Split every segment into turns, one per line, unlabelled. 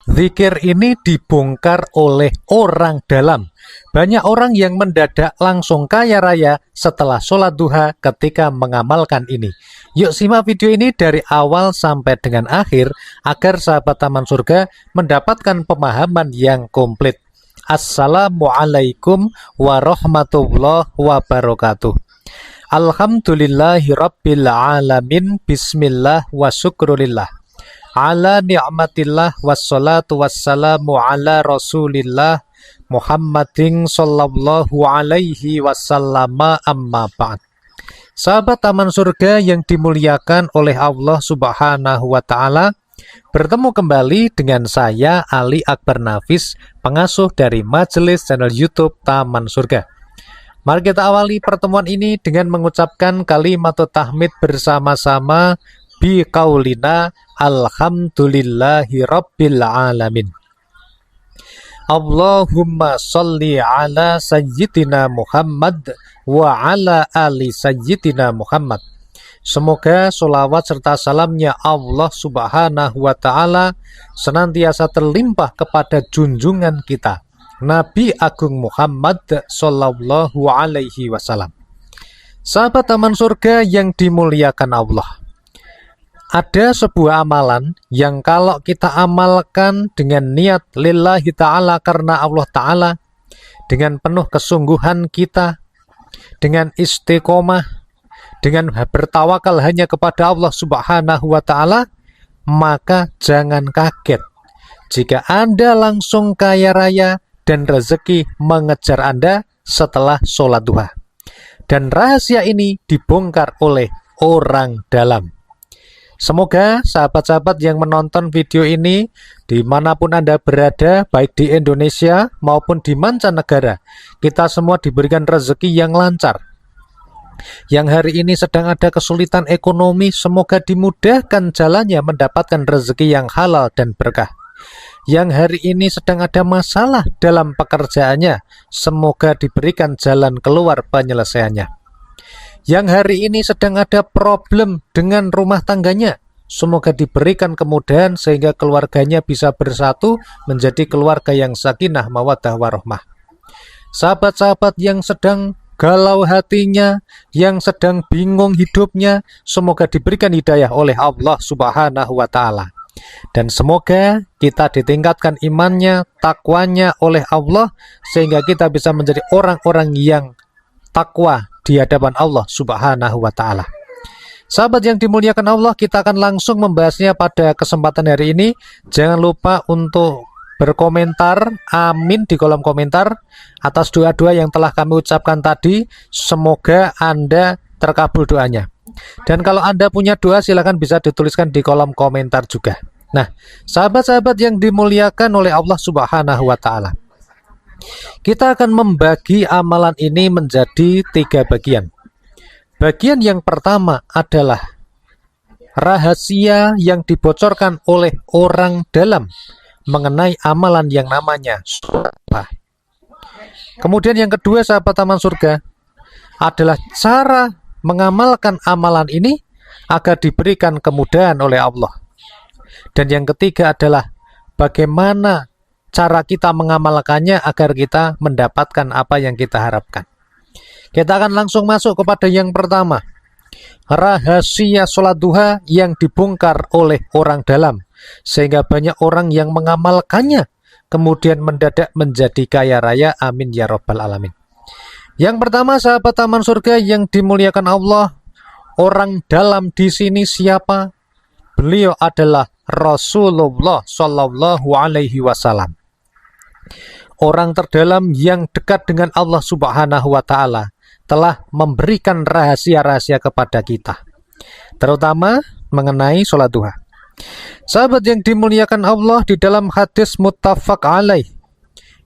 Zikir ini dibongkar oleh orang dalam. Banyak orang yang mendadak langsung kaya raya setelah sholat duha ketika mengamalkan ini. Yuk simak video ini dari awal sampai dengan akhir agar sahabat Taman Surga mendapatkan pemahaman yang komplit. Assalamualaikum warahmatullahi wabarakatuh. Alhamdulillahirabbil alamin. Bismillah wa syukrulillah. Ala ni'matillah wassalatu wassalamu ala rasulillah Muhammadin sallallahu alaihi wasallama amma ba'd. Sahabat Taman Surga yang dimuliakan oleh Allah subhanahu wa ta'ala, bertemu kembali dengan saya Ali Akbar Nafis, pengasuh dari majelis channel YouTube Taman Surga. Mari kita awali pertemuan ini dengan mengucapkan kalimat tahmid bersama-sama bi qaulina alhamdulillahi rabbil alamin. Allahumma sholli ala sayyidina Muhammad wa ala ali sayyidina Muhammad. Semoga sholawat serta salamnya Allah subhanahu wa ta'ala senantiasa terlimpah kepada junjungan kita Nabi Agung Muhammad sallallahu alaihi wasallam. Sahabat Taman Surga yang dimuliakan Allah, ada sebuah amalan yang kalau kita amalkan dengan niat lillahi ta'ala, karena Allah ta'ala, dengan penuh kesungguhan kita, dengan istiqomah, dengan bertawakal hanya kepada Allah subhanahu wa ta'ala, maka jangan kaget jika Anda langsung kaya raya dan rezeki mengejar Anda setelah sholat duha. Dan rahasia ini dibongkar oleh orang dalam. Semoga sahabat-sahabat yang menonton video ini dimanapun Anda berada, baik di Indonesia maupun di mancanegara, kita semua diberikan rezeki yang lancar. Yang hari ini sedang ada kesulitan ekonomi, semoga dimudahkan jalannya mendapatkan rezeki yang halal dan berkah. Yang hari ini sedang ada masalah dalam pekerjaannya, semoga diberikan jalan keluar penyelesaiannya. Yang hari ini sedang ada problem dengan rumah tangganya, semoga diberikan kemudahan sehingga keluarganya bisa bersatu menjadi keluarga yang sakinah mawaddah warahmah. Sahabat-sahabat yang sedang galau hatinya, yang sedang bingung hidupnya, semoga diberikan hidayah oleh Allah subhanahu wa ta'ala. Dan semoga kita ditingkatkan imannya, takwanya oleh Allah, sehingga kita bisa menjadi orang-orang yang takwa di hadapan Allah subhanahu wa ta'ala. Sahabat yang dimuliakan Allah, kita akan langsung membahasnya pada kesempatan hari ini. Jangan lupa untuk berkomentar amin di kolom komentar atas doa-doa yang telah kami ucapkan tadi. Semoga Anda terkabul doanya. Dan kalau Anda punya doa, silakan bisa dituliskan di kolom komentar juga. Nah, sahabat-sahabat yang dimuliakan oleh Allah subhanahu wa ta'ala, kita akan membagi amalan ini menjadi 3 bagian. Bagian yang pertama adalah rahasia yang dibocorkan oleh orang dalam mengenai amalan yang namanya sholat duha. Kemudian yang kedua, sahabat Taman Surga, adalah cara mengamalkan amalan ini agar diberikan kemudahan oleh Allah. Dan yang ketiga adalah bagaimana cara kita mengamalkannya agar kita mendapatkan apa yang kita harapkan. Kita akan langsung masuk kepada yang pertama, rahasia sholat duha yang dibongkar oleh orang dalam, sehingga banyak orang yang mengamalkannya kemudian mendadak menjadi kaya raya. Amin ya rabbal alamin. Yang pertama, sahabat Taman Surga yang dimuliakan Allah, orang dalam di sini siapa? Beliau adalah Rasulullah Shallallahu Alaihi Wasallam. Orang terdalam yang dekat dengan Allah subhanahu wa ta'ala telah memberikan rahasia-rahasia kepada kita, terutama mengenai sholat duha. Sahabat yang dimuliakan Allah, di dalam hadis muttafaq alaih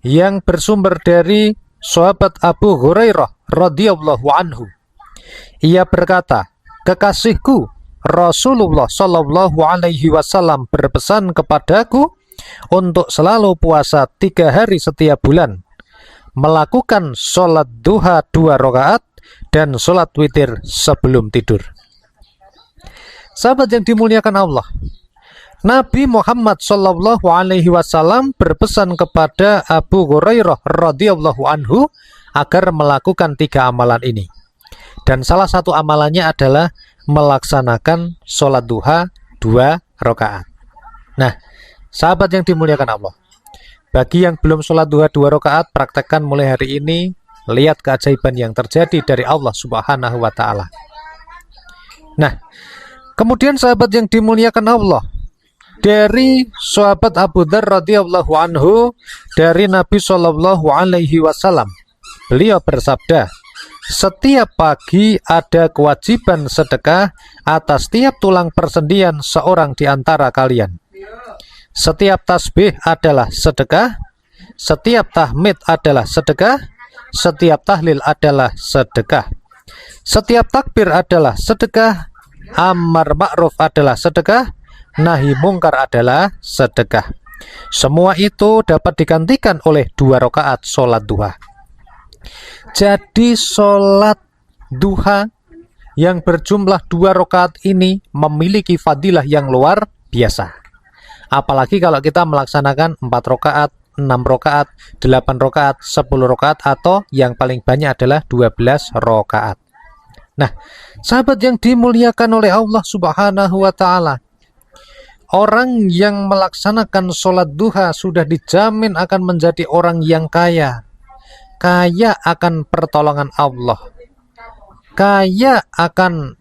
yang bersumber dari sahabat Abu Hurairah radhiyallahu anhu, ia berkata, kekasihku Rasulullah Shallallahu Alaihi Wasallam berpesan kepadaku untuk selalu puasa 3 hari setiap bulan, melakukan sholat duha 2 rakaat, dan sholat witir sebelum tidur. Sahabat yang dimuliakan Allah, Nabi Muhammad Shallallahu Alaihi Wasallam berpesan kepada Abu Hurairah radhiyallahu anhu agar melakukan 3 amalan ini. Dan salah satu amalannya adalah melaksanakan sholat duha 2 rakaat. Nah, sahabat yang dimuliakan Allah, bagi yang belum sholat duha 2 rakaat, praktekkan mulai hari ini. Lihat keajaiban yang terjadi dari Allah Subhanahu wa Ta'ala. Nah, kemudian sahabat yang dimuliakan Allah, dari sahabat Abu Dzar radhiyallahu anhu dari Nabi Shallallahu Alaihi Wasallam, beliau bersabda, setiap pagi ada kewajiban sedekah atas tiap tulang persendian seorang di antara kalian. Setiap tasbih adalah sedekah, setiap tahmid adalah sedekah, setiap tahlil adalah sedekah, setiap takbir adalah sedekah, amar ma'ruf adalah sedekah, nahi mungkar adalah sedekah. Semua itu dapat digantikan oleh 2 rakaat sholat duha. Jadi sholat duha yang berjumlah 2 rakaat ini memiliki fadilah yang luar biasa. Apalagi kalau kita melaksanakan 4 rakaat, 6 rakaat, 8 rakaat, 10 rakaat, atau yang paling banyak adalah 12 rakaat. Nah, sahabat yang dimuliakan oleh Allah Subhanahu wa Ta'ala, orang yang melaksanakan sholat duha sudah dijamin akan menjadi orang yang kaya. Kaya akan pertolongan Allah, kaya akan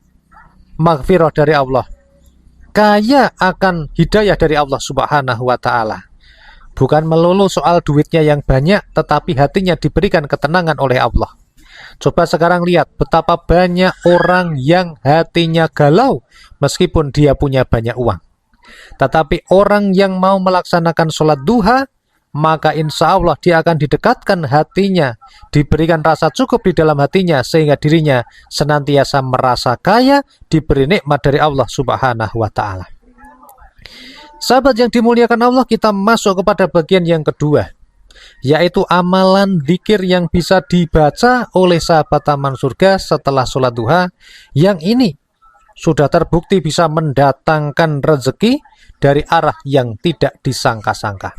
maghfirah dari Allah, kaya akan hidayah dari Allah Subhanahu wa Ta'ala. Bukan melulu soal duitnya yang banyak, tetapi hatinya diberikan ketenangan oleh Allah. Coba sekarang lihat betapa banyak orang yang hatinya galau meskipun dia punya banyak uang. Tetapi orang yang mau melaksanakan sholat duha, maka insya Allah dia akan didekatkan hatinya, diberikan rasa cukup di dalam hatinya, sehingga dirinya senantiasa merasa kaya, diberi nikmat dari Allah Subhanahu wa Ta'ala. Sahabat yang dimuliakan Allah, kita masuk kepada bagian yang kedua, yaitu amalan dzikir yang bisa dibaca oleh sahabat taman surga setelah sholat duha. Yang ini sudah terbukti bisa mendatangkan rezeki dari arah yang tidak disangka-sangka.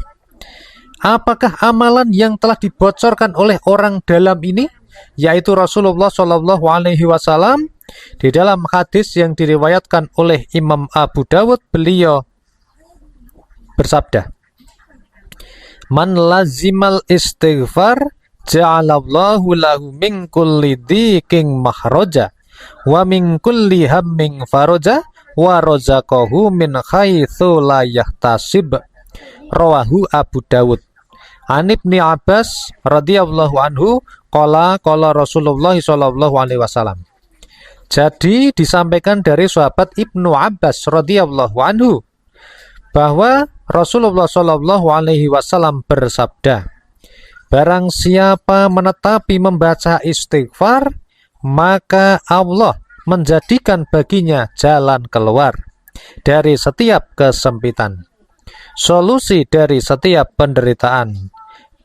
Apakah amalan yang telah dibocorkan oleh orang dalam ini? Yaitu Rasulullah Shallallahu Alaihi Wasallam di dalam hadis yang diriwayatkan oleh Imam Abu Dawud, beliau bersabda, man lazimal istighfar ja'alallahu lahu min kulli dhiqin mahroja wa min kulli hammin faroja wa rozaqahu min haitsu la yahtasib. Rawahu Abu Dawud. An Ibni Abbas radhiyallahu anhu qala Rasulullah sallallahu alaihi wasallam. Jadi disampaikan dari sahabat Ibnu Abbas radhiyallahu anhu bahwa Rasulullah Shallallahu Alaihi Wasallam bersabda, barang siapa menetapi membaca istighfar, maka Allah menjadikan baginya jalan keluar dari setiap kesempitan, solusi dari setiap penderitaan,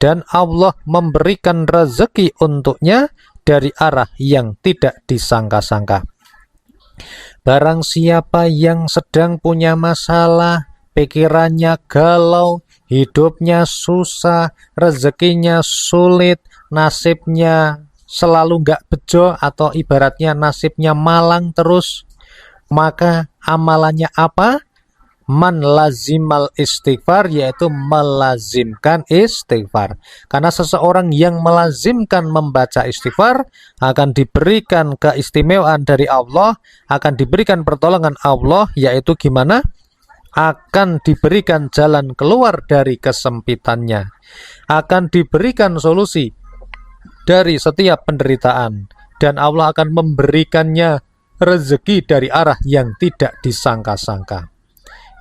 dan Allah memberikan rezeki untuknya dari arah yang tidak disangka-sangka. Barang siapa yang sedang punya masalah, pikirannya galau, hidupnya susah, rezekinya sulit, nasibnya selalu nggak bejo, atau ibaratnya nasibnya malang terus, maka amalannya apa? Man lazimal istighfar, yaitu melazimkan istighfar. Karena seseorang yang melazimkan membaca istighfar akan diberikan keistimewaan dari Allah, akan diberikan pertolongan Allah, yaitu gimana? Akan diberikan jalan keluar dari kesempitannya, akan diberikan solusi dari setiap penderitaan, dan Allah akan memberikannya rezeki dari arah yang tidak disangka-sangka.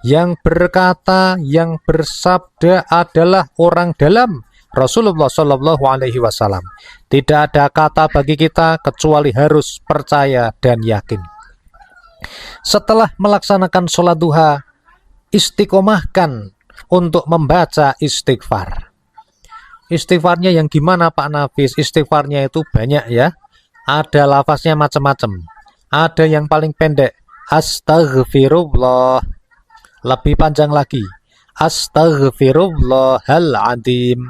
Yang berkata, yang bersabda adalah orang dalam Rasulullah Shallallahu Alaihi Wasallam. Tidak ada kata bagi kita kecuali harus percaya dan yakin. Setelah melaksanakan sholat duha, istiqomahkan untuk membaca istighfar. Istighfarnya yang gimana Pak Nafis? Istighfarnya itu banyak ya. Ada lafaznya macam-macam. Ada yang paling pendek, astaghfirullah. lebih panjang lagi. Astaghfirullahaladzim.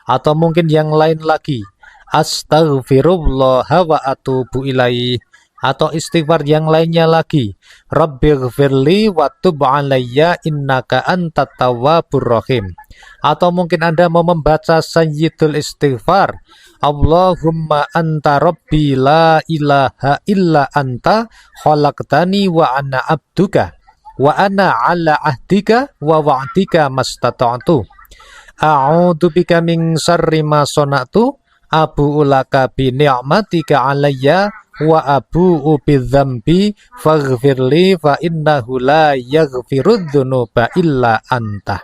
Atau mungkin yang lain lagi. Astaghfirullah wa atubu ilaih. Atau istighfar yang lainnya lagi. Rabbighfirli wa tub alayya innaka antat tawwabur rahim. Atau mungkin Anda mau membaca sayyidul istighfar. Allahumma anta rabbi la ilaha illa anta khalaqtani wa ana abduka wa ana ala ahdika wa wa'dika mastata'tu. A'udzu bika min syarri ma sana'tu abu'u laka bi ni'matika alayya wa abu'u bidzambi faghfirli fa innahu la yaghfirudz dzunuba illa anta.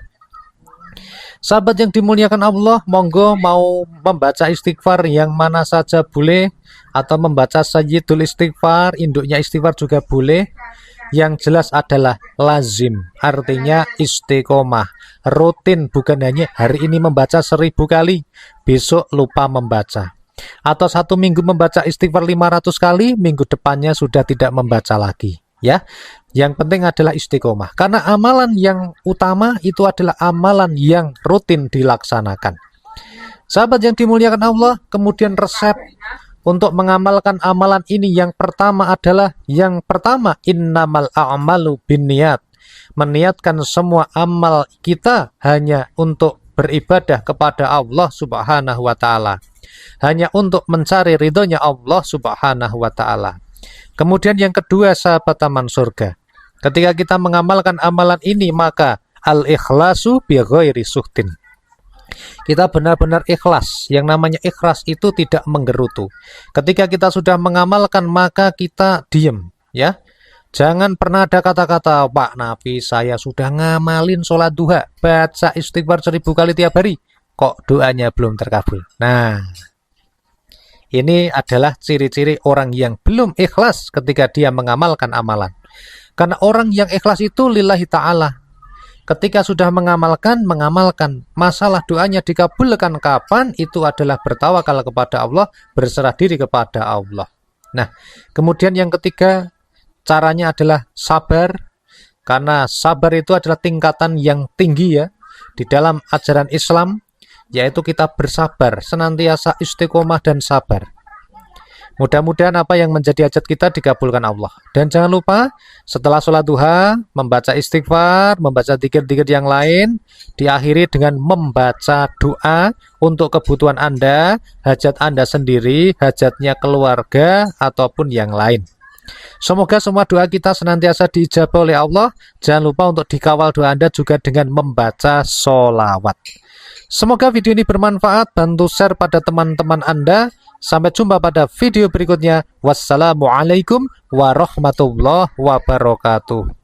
Sahabat yang dimuliakan Allah, monggo mau membaca istighfar yang mana saja boleh, atau membaca sayyidul istighfar, induknya istighfar juga boleh. Yang jelas adalah lazim, artinya istiqomah, rutin, bukan hanya hari ini membaca 1000 kali, besok lupa membaca. Atau 1 minggu membaca istighfar 500 kali, minggu depannya sudah tidak membaca lagi. Ya, yang penting adalah istiqomah. Karena amalan yang utama itu adalah amalan yang rutin dilaksanakan. Sahabat yang dimuliakan Allah, kemudian resep untuk mengamalkan amalan ini yang pertama adalah innamal a'malu binniyat. Meniatkan semua amal kita hanya untuk beribadah kepada Allah Subhanahu wa taala. Hanya untuk mencari ridhonya Allah Subhanahu wa taala. Kemudian yang kedua, sahabat taman surga. Ketika kita mengamalkan amalan ini, maka al-ikhlasu bi ghairi suhtin. Kita benar-benar ikhlas. Yang namanya ikhlas itu tidak menggerutu. Ketika kita sudah mengamalkan, maka kita diem, ya. Jangan pernah ada kata-kata, Pak Nabi, saya sudah ngamalin sholat duha, baca istighfar 1000 kali tiap hari, kok doanya belum terkabul. Nah, ini adalah ciri-ciri orang yang belum ikhlas ketika dia mengamalkan amalan. Karena orang yang ikhlas itu lillahi ta'ala. Ketika sudah mengamalkan. Masalah doanya dikabulkan kapan, itu adalah bertawakal kepada Allah, berserah diri kepada Allah. Nah, kemudian yang ketiga, caranya adalah sabar. Karena sabar itu adalah tingkatan yang tinggi ya di dalam ajaran Islam. Yaitu kita bersabar, senantiasa istiqomah dan sabar. Mudah-mudahan apa yang menjadi hajat kita dikabulkan Allah. Dan jangan lupa, setelah sholat duha, membaca istighfar, membaca dzikir-dzikir yang lain, diakhiri dengan membaca doa untuk kebutuhan Anda, hajat Anda sendiri, hajatnya keluarga, ataupun yang lain. Semoga semua doa kita senantiasa diijabah oleh Allah. Jangan lupa untuk dikawal doa Anda juga dengan membaca sholawat. Semoga video ini bermanfaat, bantu share pada teman-teman Anda. Sampai jumpa pada video berikutnya. Wassalamualaikum warahmatullahi wabarakatuh.